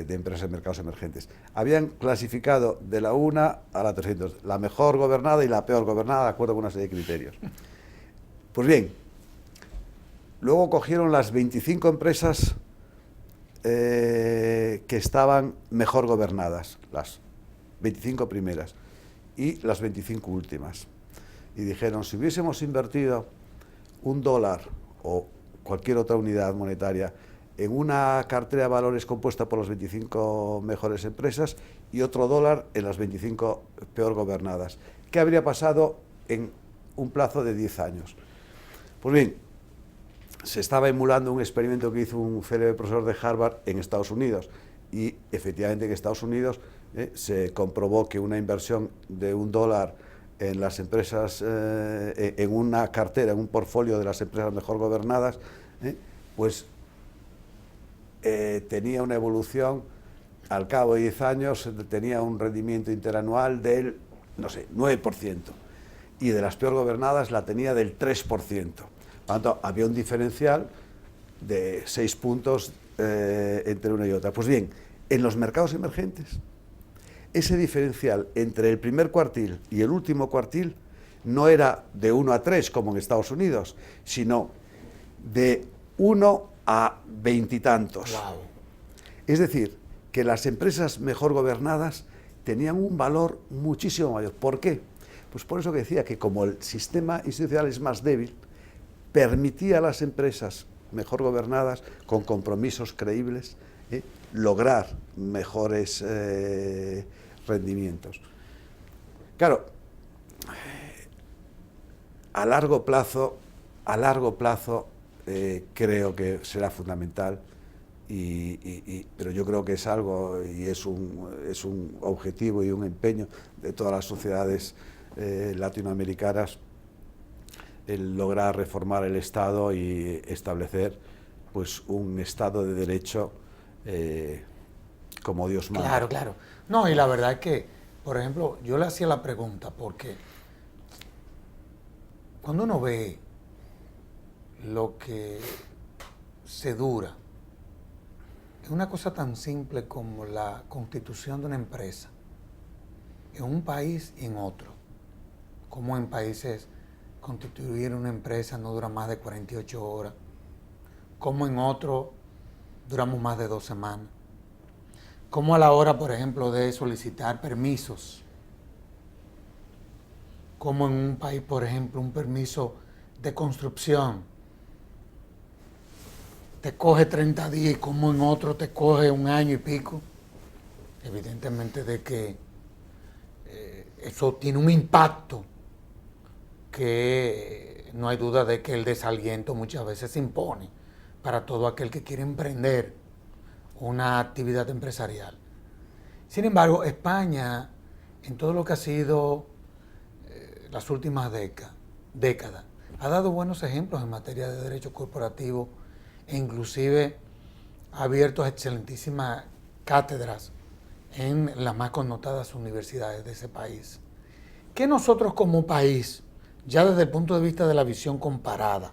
empresas en mercados emergentes. Habían clasificado de la 1 a la 300, la mejor gobernada y la peor gobernada, de acuerdo con una serie de criterios. Pues bien, luego cogieron las 25 empresas que estaban mejor gobernadas, las 25 primeras y las 25 últimas. Y dijeron, si hubiésemos invertido $1 o cualquier otra unidad monetaria en una cartera de valores compuesta por las 25 mejores empresas y otro $1 en las 25 peor gobernadas, ¿qué habría pasado en un plazo de 10 años? Pues bien, se estaba emulando un experimento que hizo un célebre profesor de Harvard en Estados Unidos, y efectivamente en Estados Unidos se comprobó que una inversión de $1 en las empresas, en una cartera, en un portfolio de las empresas mejor gobernadas, pues tenía una evolución, al cabo de 10 años tenía un rendimiento interanual del, no sé, 9%, y de las peor gobernadas la tenía del 3%. Por lo tanto, había un diferencial de 6 puntos entre una y otra. Pues bien, en los mercados emergentes, ese diferencial entre el primer cuartil y el último cuartil no era de 1 a 3 como en Estados Unidos, sino de 1 a 20 y tantos. Wow. Es decir, que las empresas mejor gobernadas tenían un valor muchísimo mayor. ¿Por qué? Pues por eso que decía que como el sistema institucional es más débil, permitía a las empresas mejor gobernadas, con compromisos creíbles, lograr mejores rendimientos. Claro, a largo plazo creo que será fundamental, pero yo creo que es algo y es un objetivo y un empeño de todas las sociedades latinoamericanas, el lograr reformar el Estado y establecer pues un Estado de Derecho como Dios manda. Claro, claro. No, y la verdad es que, por ejemplo, yo le hacía la pregunta porque cuando uno ve lo que se dura en una cosa tan simple como la constitución de una empresa, en un país y en otro, como en países constituir una empresa no dura más de 48 horas, como en otro duramos más de 2 semanas, como a la hora, por ejemplo, de solicitar permisos, como en un país, por ejemplo, un permiso de construcción te coge 30 días y como en otro te coge 1 año y pico. Evidentemente de que eso tiene un impacto que no hay duda de que el desaliento muchas veces se impone para todo aquel que quiere emprender una actividad empresarial. Sin embargo, España, en todo lo que ha sido las últimas décadas, ha dado buenos ejemplos en materia de derecho corporativo e inclusive ha abierto excelentísimas cátedras en las más connotadas universidades de ese país. ¿Qué nosotros como país, ya desde el punto de vista de la visión comparada,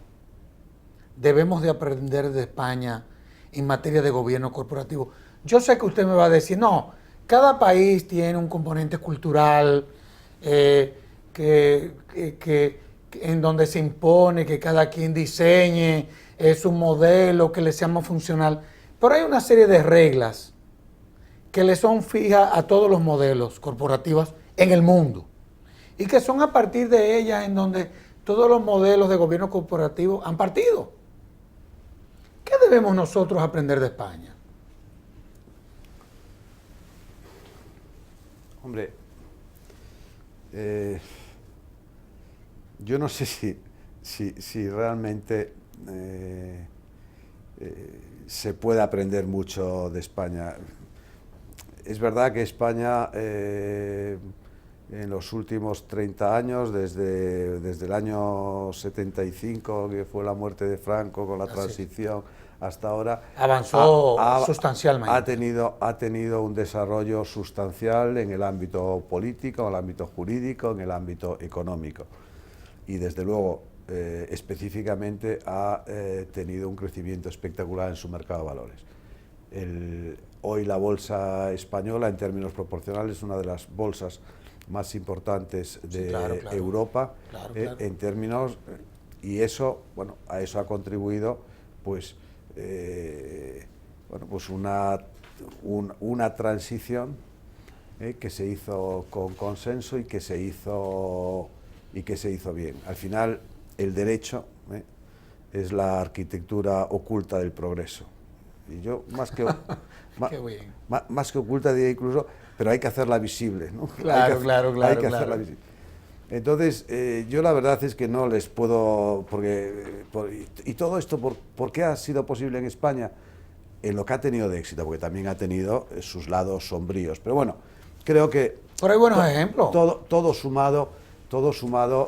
debemos de aprender de España en materia de gobierno corporativo? Yo sé que usted me va a decir, no, cada país tiene un componente cultural en donde se impone que cada quien diseñe su modelo que le sea más funcional, pero hay una serie de reglas que le son fijas a todos los modelos corporativos en el mundo y que son a partir de ellas en donde todos los modelos de gobierno corporativo han partido. ¿Qué debemos nosotros aprender de España? Hombre, yo no sé si realmente se puede aprender mucho de España. Es verdad que España en los últimos 30 años, desde el año 75, que fue la muerte de Franco, con la transición, hasta ahora, avanzó sustancialmente. Ha tenido un desarrollo sustancial en el ámbito político, en el ámbito jurídico, en el ámbito económico. Y desde luego, específicamente, ha tenido un crecimiento espectacular en su mercado de valores. Hoy la bolsa española, en términos proporcionales, es una de las bolsas más importantes de Europa, en términos, y eso, bueno, a eso ha contribuido, pues, pues una transición que se hizo con consenso y que se hizo bien. Al final, el derecho es la arquitectura oculta del progreso. Y yo, más que oculta, diría incluso, pero hay que hacerla visible, ¿no? Claro. Hacerla visible. Entonces, yo la verdad es que no les puedo, y todo esto, ¿por qué ha sido posible en España? En lo que ha tenido de éxito, porque también ha tenido sus lados sombríos. Pero bueno, creo que... Pero hay buenos ejemplos. Todo sumado,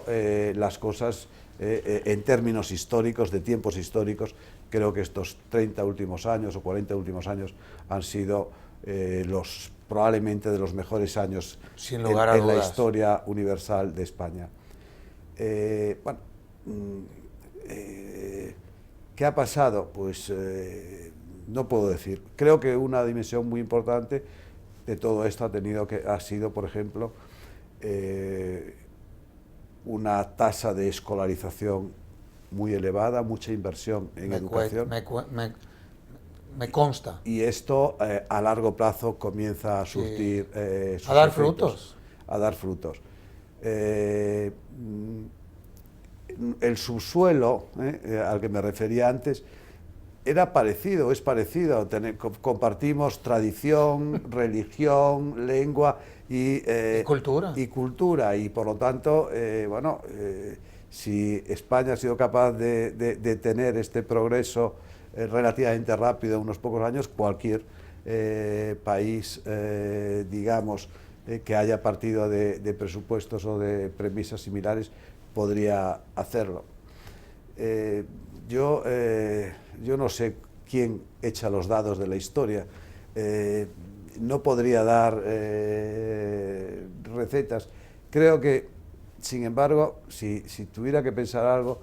las cosas en términos históricos, de tiempos históricos, creo que estos 30 últimos años o 40 últimos años han sido probablemente de los mejores años sin lugar a dudas, en la historia universal de España. ¿Qué ha pasado? Pues no puedo decir. Creo que una dimensión muy importante de todo esto ha sido, por ejemplo, una tasa de escolarización muy elevada, mucha inversión en educación. Me consta. Y esto a largo plazo comienza a surtir sus a dar efectos, frutos. A dar frutos. El subsuelo al que me refería antes era parecido, es parecido. Compartimos tradición, religión, lengua y cultura. Y por lo tanto, si España ha sido capaz de tener este progreso relativamente rápido en unos pocos años, cualquier país, digamos, que haya partido de presupuestos o de premisas similares, podría hacerlo. Yo no sé quién echa los dados de la historia. No podría dar recetas. Creo que, sin embargo, si tuviera que pensar algo,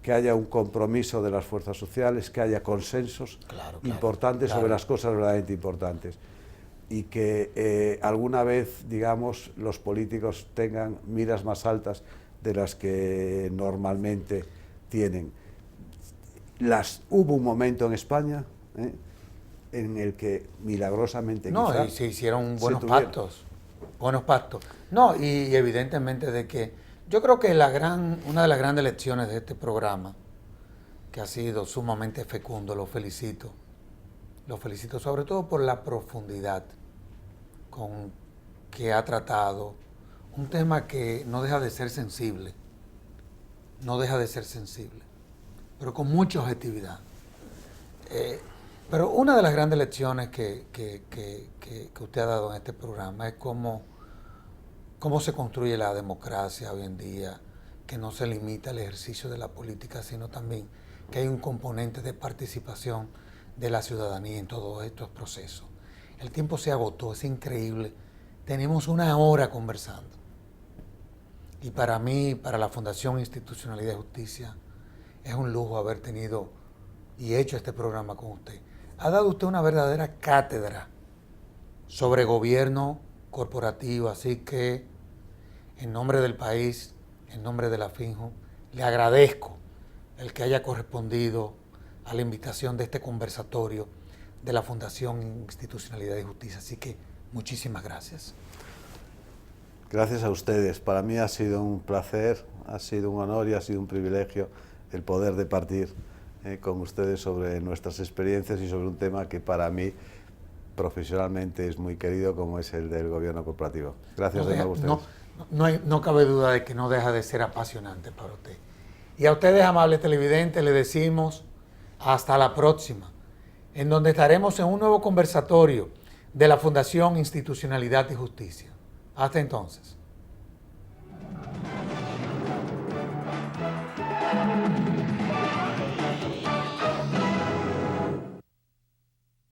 que haya un compromiso de las fuerzas sociales, que haya consensos importantes sobre las cosas verdaderamente importantes, y que alguna vez, digamos, los políticos tengan miras más altas de las que normalmente tienen. Hubo un momento en España en el que milagrosamente y se hicieron buenos pactos. No, y evidentemente de que yo creo que una de las grandes lecciones de este programa, que ha sido sumamente fecundo, lo felicito sobre todo por la profundidad con que ha tratado un tema que no deja de ser sensible, pero con mucha objetividad. Pero una de las grandes lecciones que usted ha dado en este programa es cómo se construye la democracia hoy en día, que no se limita al ejercicio de la política, sino también que hay un componente de participación de la ciudadanía en todos estos procesos. El tiempo se agotó, es increíble. Tenemos una hora conversando. Y para mí, para la Fundación Institucionalidad y Justicia, es un lujo haber tenido y hecho este programa con usted. Ha dado usted una verdadera cátedra sobre gobierno corporativo, así que en nombre del país, en nombre de la FINJO, le agradezco el que haya correspondido a la invitación de este conversatorio de la Fundación Institucionalidad y Justicia. Así que muchísimas gracias. Gracias a ustedes. Para mí ha sido un placer, ha sido un honor y ha sido un privilegio el poder departir con ustedes sobre nuestras experiencias y sobre un tema que para mí profesionalmente es muy querido, como es el del gobierno corporativo. Gracias de nuevo a ustedes. No cabe duda de que no deja de ser apasionante para usted. Y a ustedes, amables televidentes, les decimos hasta la próxima, en donde estaremos en un nuevo conversatorio de la Fundación Institucionalidad y Justicia. Hasta entonces.